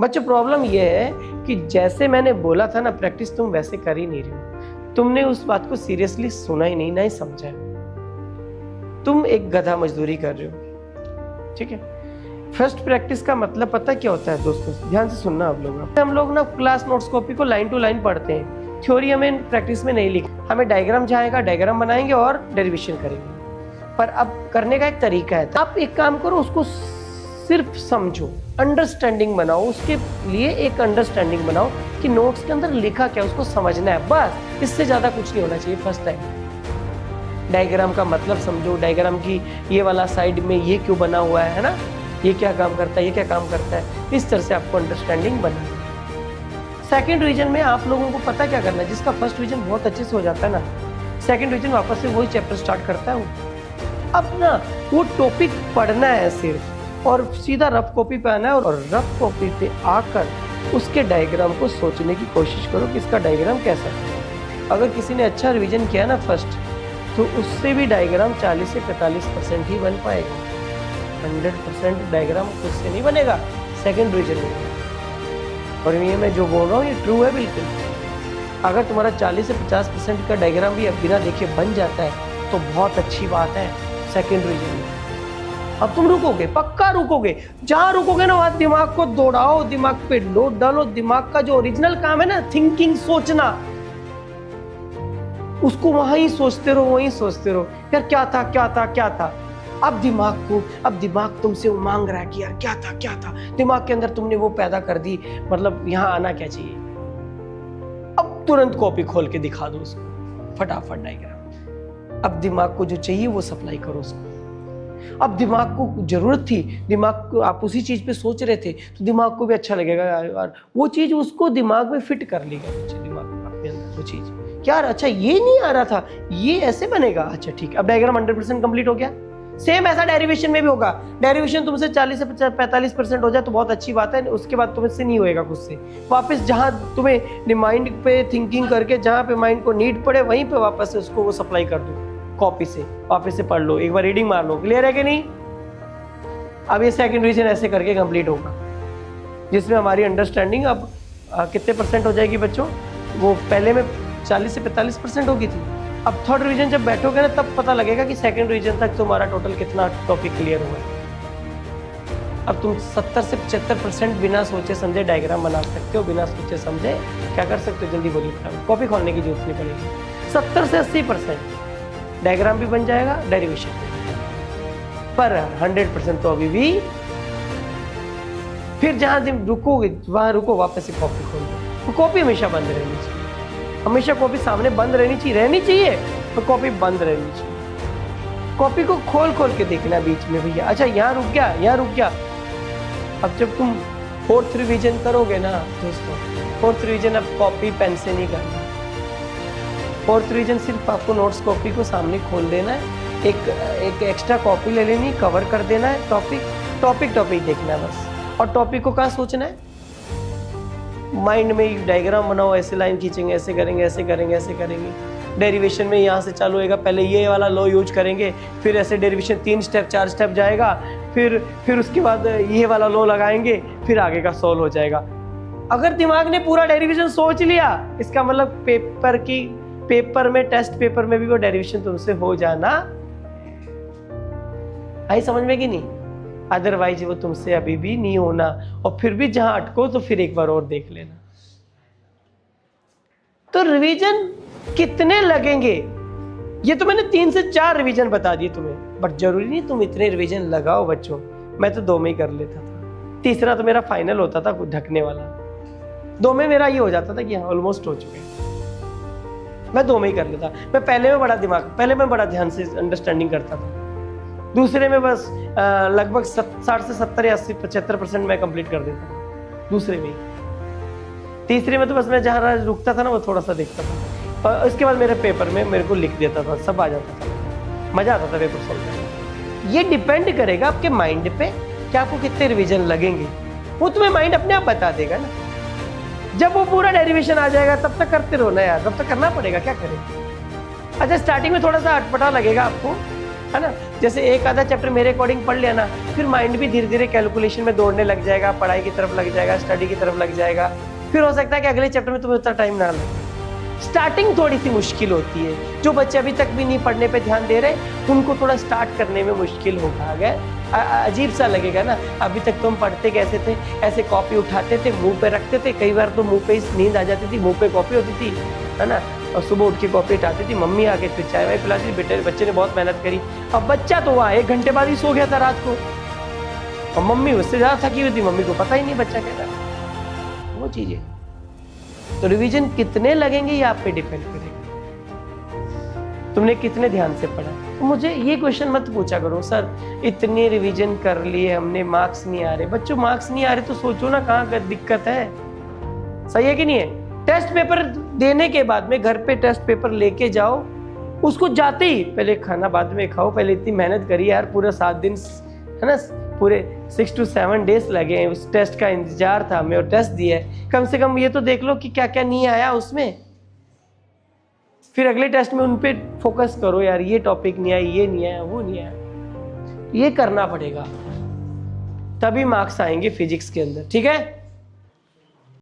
बच्चों प्रॉब्लम ये है कि जैसे मैंने बोला था ना, प्रैक्टिस तुम वैसे कर ही नहीं रहे हो। तुमने उस बात को सीरियसली सुना ही नहीं, ना ही समझा। तुम एक गधा मजदूरी कर रहे हो, ठीक है। फर्स्ट प्रैक्टिस का मतलब पता क्या होता है दोस्तों, ध्यान से सुनना आप लोग। हम लोग ना क्लास नोट्स कॉपी को लाइन टू लाइन पढ़ते हैं, थ्योरी हमें प्रैक्टिस में नहीं लिखी। हमें डायग्राम जाएगा, डायग्राम बनाएंगे और डेरिवेशन करेंगे। पर अब करने का एक तरीका है। आप एक काम करो, उसको सिर्फ समझो, अंडरस्टैंडिंग बनाओ। उसके लिए एक अंडरस्टैंडिंग बनाओ कि नोट्स के अंदर लिखा क्या, उसको समझना है बस। इससे ज्यादा कुछ नहीं होना चाहिए फर्स्ट टाइम। डायग्राम का मतलब समझो, डायग्राम की ये वाला साइड में ये क्यों बना हुआ है ना, ये क्या काम करता है, ये क्या काम करता है। इस तरह से आपको अंडरस्टैंडिंग बनना है। सेकंड रीजन में आप लोगों को पता क्या करना है, जिसका फर्स्ट रीजन बहुत अच्छे से हो जाता है ना, सेकंड रीजन वापस से वही चैप्टर स्टार्ट करता है वो। अब ना वो टॉपिक पढ़ना है सिर्फ, और सीधा रफ कॉपी पे आना है, और रफ कॉपी पे आकर उसके डायग्राम को सोचने की कोशिश करो कि इसका डायग्राम कैसा है। अगर किसी ने अच्छा रिवीजन किया ना फर्स्ट, तो उससे भी डायग्राम 40 से 45% ही बन पाएगा। 100% डायग्राम उससे नहीं बनेगा सेकंड रीजन में। और ये मैं जो बोल रहा हूँ ये ट्रू है बिल्कुल। अगर तुम्हारा 40 से 50% का डायग्राम भी अब बिना देखे बन जाता है तो बहुत अच्छी बात है सेकंड रीजन में। अब तुम रुकोगे, पक्का रुकोगे। जहां रुकोगे ना वहां दिमाग को दौड़ाओ, दिमाग पे लोड डालो। दिमाग का जो ओरिजिनल काम है ना, थिंकिंग, सोचना, उसको वहां ही सोचते रहो, वहीं सोचते रहो। यार क्या था क्या था क्या था। अब दिमाग तुमसे मांग रहा है कि यार क्या था क्या था। दिमाग के अंदर तुमने वो पैदा कर दी, मतलब यहाँ आना क्या चाहिए। अब तुरंत कॉपी खोल के दिखा दो उसको, फटाफट डायग्राम। अब दिमाग को जो चाहिए वो सप्लाई करो उसको। अब दिमाग को जरूरत थी, दिमाग को आप उसी चीज पे सोच रहे थे, तो दिमाग को भी अच्छा लगेगा यार वो चीज उसको दिमाग में फिट कर लेगा। दिमाग अपने अंदर वो चीज, यार अच्छा ये नहीं आ रहा था, ये ऐसे बनेगा, अच्छा ठीक। अब डायग्राम 100% कंप्लीट हो गया। सेम ऐसा डेरिवेशन में भी होगा। डेरिवेशन तुमसे 40 से 45% हो जाए तो बहुत अच्छी बात है। उसके बाद तुमसे नहीं होएगा खुद से। वापस जहां तुम्हें माइंड पे थिंकिंग करके, जहां पे माइंड को नीड पड़े, वहीं पे वापस से उसको वो सप्लाई कर दो कॉपी से। वापस से पढ़ लो, एक बार रीडिंग मार लो। क्लियर है कि नहीं। अब ये सेकंड रीजन ऐसे करके कंप्लीट होगा, जिसमें हमारी अंडरस्टैंडिंग अब कितने परसेंट हो जाएगी बच्चों। वो पहले में 40 से 45% होगी थी। अब थर्ड रिवीजन जब बैठोगे ना, तब पता लगेगा कि सेकंड रिवीजन तक तुम्हारा टोटल कितना टॉपिक क्लियर हुआ है। अब तुम 70 से 75% बिना सोचे समझे डायग्राम बना सकते हो। बिना सोचे समझे क्या कर सकते हो, जल्दी बोलिए। कॉपी खोलने की जरूरत नहीं पड़ेगी। 70 से 80% डायग्राम भी बन जाएगा, डेरिवेशन भी। पर 100% तो अभी भी। फिर जहां तुम रुकोगे वहां रुको, वापस से कॉपी खोल दो। कॉपी हमेशा बंद रहनी चाहिए, हमेशा कॉपी सामने बंद रहनी चाहिए तो कॉपी बंद रहनी चाहिए। कॉपी को खोल खोल के देखना बीच में, भैया अच्छा यहाँ रुक गया। अब जब तुम फोर्थ रिवीजन करोगे ना दोस्तों, फोर्थ रिवीजन अब कॉपी पेन से नहीं करना। फोर्थ रिवीजन सिर्फ आपको नोट्स कॉपी को सामने खोल देना है, एक एक्स्ट्रा कॉपी ले लेनी, कवर कर देना है टॉपिक देखना है बस। और टॉपिक को कहाँ सोचना है, माइंड में डायग्राम बनाओ, ऐसे लाइन खींचेंगे, ऐसे करेंगे। डेरिवेशन में यहाँ से चालू होएगा, पहले ये वाला लॉ यूज करेंगे, फिर ऐसे डेरिवेशन 3 स्टेप 4 स्टेप जाएगा, फिर उसके बाद ये वाला लॉ लगाएंगे, फिर आगे का सॉल्व हो जाएगा। अगर दिमाग ने पूरा डेरिवेशन सोच लिया, इसका मतलब पेपर में, टेस्ट पेपर में भी वो डेरिवेशन तुमसे हो जाना। आई समझ में कि नहीं। अदरवाइज वो तुमसे अभी भी नहीं होना, और फिर भी जहां अटको तो फिर एक बार और देख लेना। तो रिवीजन कितने लगेंगे, ये तो मैंने 3 से 4 रिवीजन बता दिए तुम्हें, बट जरूरी नहीं तुम इतने रिवीजन लगाओ बच्चों। मैं तो 2 में ही कर लेता था, तीसरा तो मेरा फाइनल होता था ढकने वाला। 2 में मेरा ये हो जाता था कि हाँ ऑलमोस्ट हो चुके हैं, मैं 2 में ही कर लेता। मैं पहले में बड़ा ध्यान से अंडरस्टैंडिंग करता था। दूसरे में बस लगभग 60 से 70 या 80 75% मैं कंप्लीट कर देता था दूसरे में। तीसरे में तो बस मैं जहाँ रुकता था ना वो थोड़ा सा देखता था, और उसके बाद मेरे पेपर में मेरे को लिख देता था, सब आ जाता था, मजा आता था पेपर सॉल्व करने। ये डिपेंड करेगा आपके माइंड पे कि आपको कितने रिवीजन लगेंगे। वो तुम्हें माइंड अपने आप बता देगा ना। जब वो पूरा डेरिवेशन आ जाएगा तब तक करते रहो ना यार, तब तक करना पड़ेगा, क्या करें। अच्छा स्टार्टिंग में थोड़ा सा अटपटा लगेगा आपको, है ना। जैसे एक आधा चैप्टर मेरे अकॉर्डिंग पढ़ लिया ना, फिर माइंड भी धीरे धीरे कैलकुलेशन में दौड़ने लग जाएगा, पढ़ाई की तरफ लग जाएगा, स्टडी की तरफ लग जाएगा। फिर हो सकता है कि अगले चैप्टर में तुम्हें उतना टाइम ना लगे। स्टार्टिंग थोड़ी सी मुश्किल होती है, जो बच्चे अभी तक भी नहीं पढ़ने पे ध्यान दे रहे उनको थोड़ा स्टार्ट करने में मुश्किल होगा। अगर अजीब सा लगेगा ना, अभी तक तुम पढ़ते कैसे थे, ऐसे कॉपी उठाते थे, मुंह पे रखते थे, कई बार तो मुंह पे नींद आ जाती थी, मुंह पे कॉपी होती थी, है ना, और सुबह उठ के कॉपी उठाती थी, मम्मी आके फिर चाय वाय पिलाती थी, बेटे बच्चे ने बहुत मेहनत करी। अब बच्चा तो वहाँ 1 घंटे बाद ही सो गया था रात को, और मम्मी उससे ज्यादा थकी हुई थी, मम्मी को पता ही नहीं बच्चा क्या कर, वो चीजें। तो रिवीजन कितने लगेंगे ये आप पे डिपेंड करेगा, तुमने कितने ध्यान से पढ़ा। तो मुझे ये क्वेश्चन मत पूछा करो, सर इतने रिवीजन कर लिए हमने, मार्क्स नहीं आ रहे। बच्चों मार्क्स नहीं आ रहे तो सोचो ना कहाँ दिक्कत है, सही है कि नहीं है। टेस्ट पेपर देने के बाद में घर पे टेस्ट पेपर लेके जाओ, उसको जाते ही पहले खाना बाद में खाओ, पहले इतनी मेहनत करी यार, पूरा 7 दिन, है ना, पूरे 6 to 7 डेज लगे हैं, उस टेस्ट का इंतजार था हमें और टेस्ट दिया है। कम से कम ये तो देख लो कि क्या क्या नहीं आया उसमें, फिर अगले टेस्ट में उन पे फोकस करो, यार ये टॉपिक नहीं आया, ये नहीं आया, वो नहीं आया, ये करना पड़ेगा, तभी मार्क्स आएंगे फिजिक्स के अंदर, ठीक है।